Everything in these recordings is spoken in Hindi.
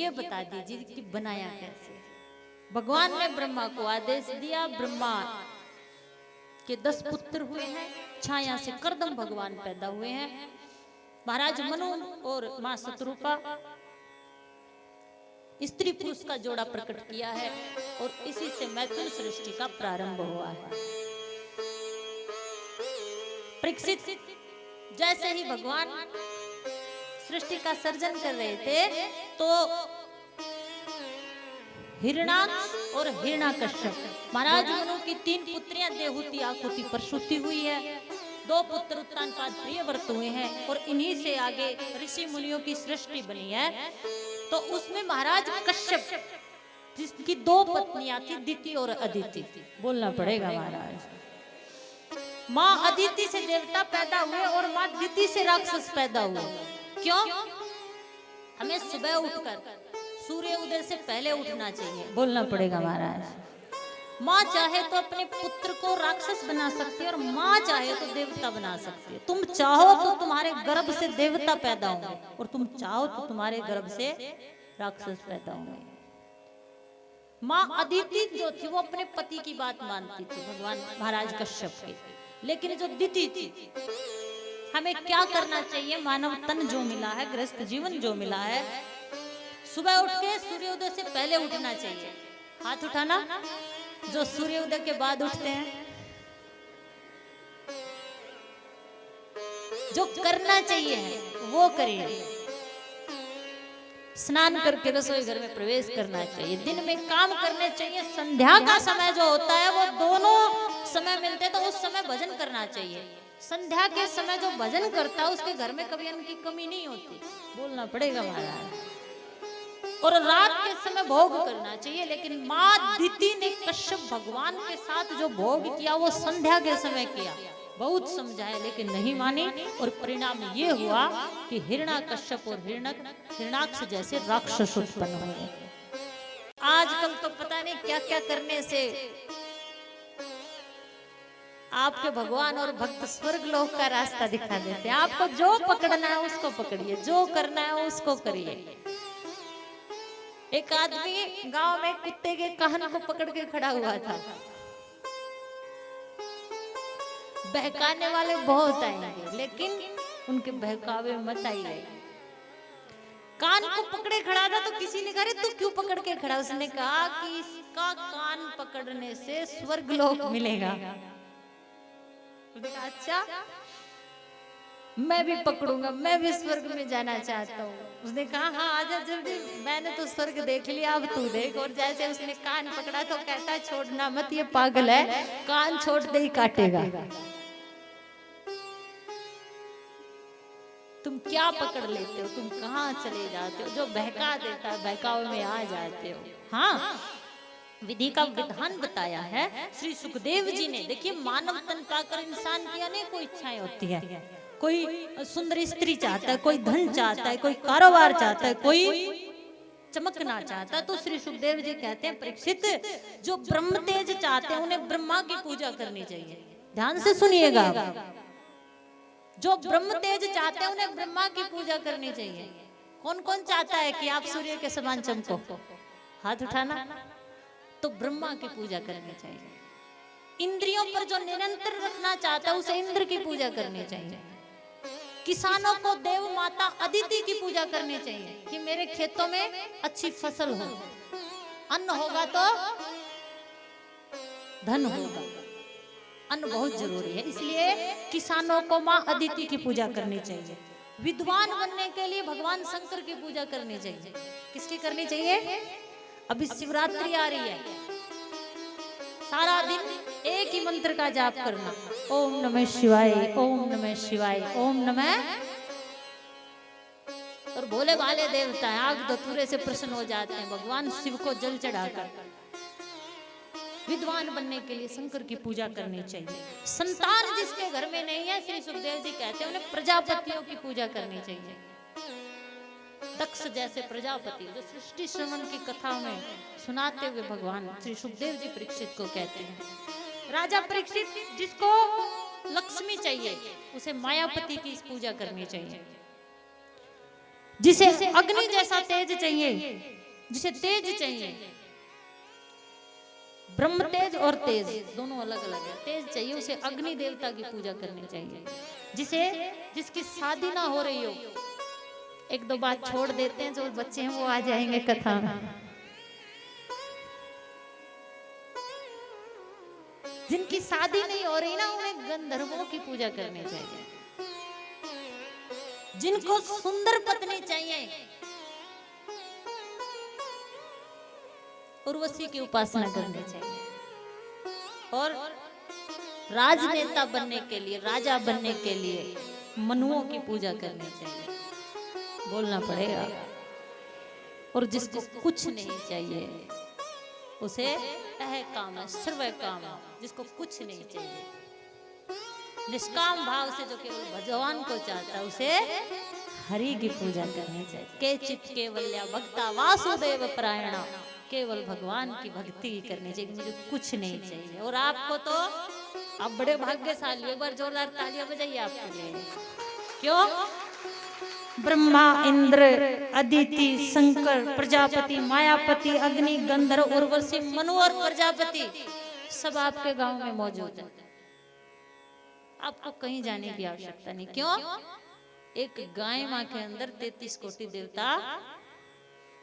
ये बता दीजिए कि बनाया कैसे। भगवान ने ब्रह्मा को आदेश दिया, ब्रह्मा के 10 पुत्र हुए हैं, छाया से करदम भगवान पैदा हुए हैं, महाराज मनु और मां शत्रुपा स्त्री पुरुष का जोड़ा प्रकट किया है और इसी से मैथुन सृष्टि का प्रारंभ हुआ है। परीक्षित जैसे ही भगवान सृष्टि का सर्जन कर रहे थे तो हिरणाक्ष और हिरणाकश्यप महाराज मनु की 3 पुत्रियां देवहूति, आकुति, प्रसूति हुई है। 2 पुत्र उत्तानपाद, प्रियव्रत हुए हैं और इन्हीं से आगे ऋषि मुनियों की सृष्टि बनी है। तो उसमें महाराज कश्यप जिसकी 2 पत्नियां थी, दिति और अदिति, बोलना पड़ेगा महाराज। माँ अदिति से देवता पैदा हुए और माँ दिति से राक्षस पैदा हुए। क्यों? हमें सुबह उठकर सूर्य उदय से पहले उठना चाहिए, बोलना पड़ेगा महाराज। माँ चाहे तो अपने पुत्र को राक्षस बना सकती है और माँ चाहे तो देवता बना सकती है। तुम चाहो तो तुम्हारे गर्भ से देवता पैदा होंगे और तुम चाहो तो तुम्हारे गर्भ से राक्षस पैदा होंगे। माँ अदिति जो थी वो अपने पति की बात मानती थी, भगवान महाराज कश्यप की। लेकिन जो दिति थी, हमें क्या करना चाहिए? मानव तन जो मिला है, गृहस्थ जीवन जो मिला है, सुबह उठ के सूर्योदय से पहले उठना चाहिए। हाथ उठाना जो सूर्योदय के बाद उठते हैं। जो करना चाहिए वो करिए। स्नान करके रसोई घर में प्रवेश करना चाहिए। दिन में काम करने चाहिए। संध्या का समय जो होता है वो दोनों समय मिलते हैं तो उस समय भजन करना चाहिए। संध्या के समय जो भजन करता है उसके घर में कभी अन्न की कमी नहीं होती, बोलना पड़ेगा महाराज। और रात के समय भोग करना चाहिए। लेकिन माँ दिति ने कश्यप भगवान के साथ जो भोग किया वो संध्या के समय किया। बहुत समझाए लेकिन नहीं मानी और परिणाम ये हुआ कि हिरणाकश्यप और हिरणाक्ष जैसे राक्षस उत्पन्न हुए। आजकल तो पता नहीं क्या क्या करने से आपके भगवान और भक्त स्वर्ग लोक का रास्ता दिखा देते हैं। आपको जो पकड़ना है उसको पकड़िए, जो करना है उसको करिए। एक आदमी गांव में कुत्ते के कान को पकड़ के खड़ा हुआ था। बहकाने वाले बहुत आएंगे लेकिन उनके बहकावे मत आइए। कान को पकड़े खड़ा था तो किसी ने कहा तू क्यों पकड़ के खड़ा? उसने कहा कि इसका कान पकड़ने से स्वर्ग लोक मिलेगा। अच्छा मैं भी पकड़ूंगा, मैं भी स्वर्ग में जाना चाहता हूँ। उसने कहा हाँ आजा जल्दी, मैंने तो स्वर्ग देख लिया, अब तू देख। और जैसे उसने कान पकड़ा तो कहता छोड़ना मत, ये पागल है, कान छोड़ते ही काटेगा। तुम क्या पकड़ लेते हो? तुम कहाँ चले जाते हो? जो बहका देता है बहकावे में आ जाते हो। हाँ, विधि का विधान बताया है श्री सुखदेव जी ने। देखिए मानव तन पाकर इंसान की अनेकों इच्छाएं होती है। कोई सुंदर स्त्री चाहता है, कोई धन चाहता है, कोई कारोबार चाहता है, कोई चमकना चाहता है। तो श्री सुखदेव जी कहते हैं परीक्षित, जो ब्रह्म तेज चाहते हैं उन्हें ब्रह्मा की पूजा करनी चाहिए। ध्यान से सुनिएगा, जो ब्रह्म तेज चाहते हैं उन्हें ब्रह्मा की पूजा करनी चाहिए। कौन कौन चाहता है कि आप सूर्य के समान चमको? हाथ उठाना। तो ब्रह्मा की पूजा करनी चाहिए। इंद्रियों पर जो निरंतर रखना चाहता है उसे इंद्र की पूजा करनी चाहिए। किसानों को देव माता अदिति की पूजा करनी चाहिए कि मेरे खेतों में अच्छी फसल हो, अन्न होगा तो धन होगा। अन्न बहुत जरूरी है, इसलिए किसानों को माँ अदिति की पूजा करनी चाहिए। विद्वान बनने के लिए भगवान शंकर की पूजा करनी चाहिए। किसकी करनी चाहिए? अभी शिवरात्रि आ रही है, सारा दिन एक ही मंत्र का जाप करना, ओम नमः शिवाय, ओम नमः शिवाय, ओम नमः। और भोले भाले देवता है, आग धतूरे से प्रसन्न हो जाते हैं भगवान शिव को जल चढ़ाकर। विद्वान बनने के लिए शंकर की पूजा करनी चाहिए। संतान जिसके घर में नहीं है, श्री सुखदेव जी कहते हैं उन्हें प्रजापतियों की पूजा करनी चाहिए। दक्ष जैसे प्रजापति जो सृष्टि श्रवण की कथा में सुनाते हुए भगवान श्री सुखदेव जी परीक्षित को कहते हैं, राजा परीक्षित जिसको लक्ष्मी चाहिए उसे मायापति की पूजा करनी चाहिए। जिसे अग्नि जैसा तेज चाहिए, जिसे तेज चाहिए, ब्रह्म तेज और तेज दोनों अलग अलग है। तेज चाहिए उसे अग्नि देवता की पूजा करनी चाहिए। जिसकी शादी ना हो रही हो, एक दो बात छोड़ देते हैं, जो बच्चे हैं वो आ जाएंगे कथा में। जिनकी शादी नहीं हो रही ना, उन्हें गंधर्वों की पूजा करनी चाहिए। जिनको सुंदर पत्नी चाहिए, उर्वशी की उपासना करनी चाहिए। और राजनेता बनने के लिए, राजा बनने के लिए मनुओं की पूजा करनी चाहिए, बोलना पड़ेगा। और जिसको कुछ नहीं चाहिए उसे काम है, सर्व काम है। जिसको कुछ नहीं चाहिए, निष्काम भाव से जो केवल भगवान को चाहता है, उसे हरि की पूजा करनी चाहिए। के चित केवल्या भक्ता वासुदेव परायणा, केवल भगवान की भक्ति करनी चाहिए, मुझे कुछ नहीं चाहिए। और आपको तो आप बड़े भाग्यशाली, एक बार जोरदार तालियां बजाइए आपके लिए। क्यों? ब्रह्मा, इंद्र, अदिति, शंकर, प्रजापति, मायापति, अग्नि, गंधर्व, उर्वशी, मनु और प्रजापति सब आपके गांव में मौजूद है। आपको कहीं जाने की आवश्यकता नहीं। क्यों? एक गाय मां के अंदर 33 कोटि देवता,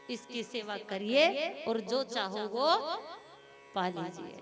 इसकी सेवा करिए और जो चाहो वो पा लीजिए।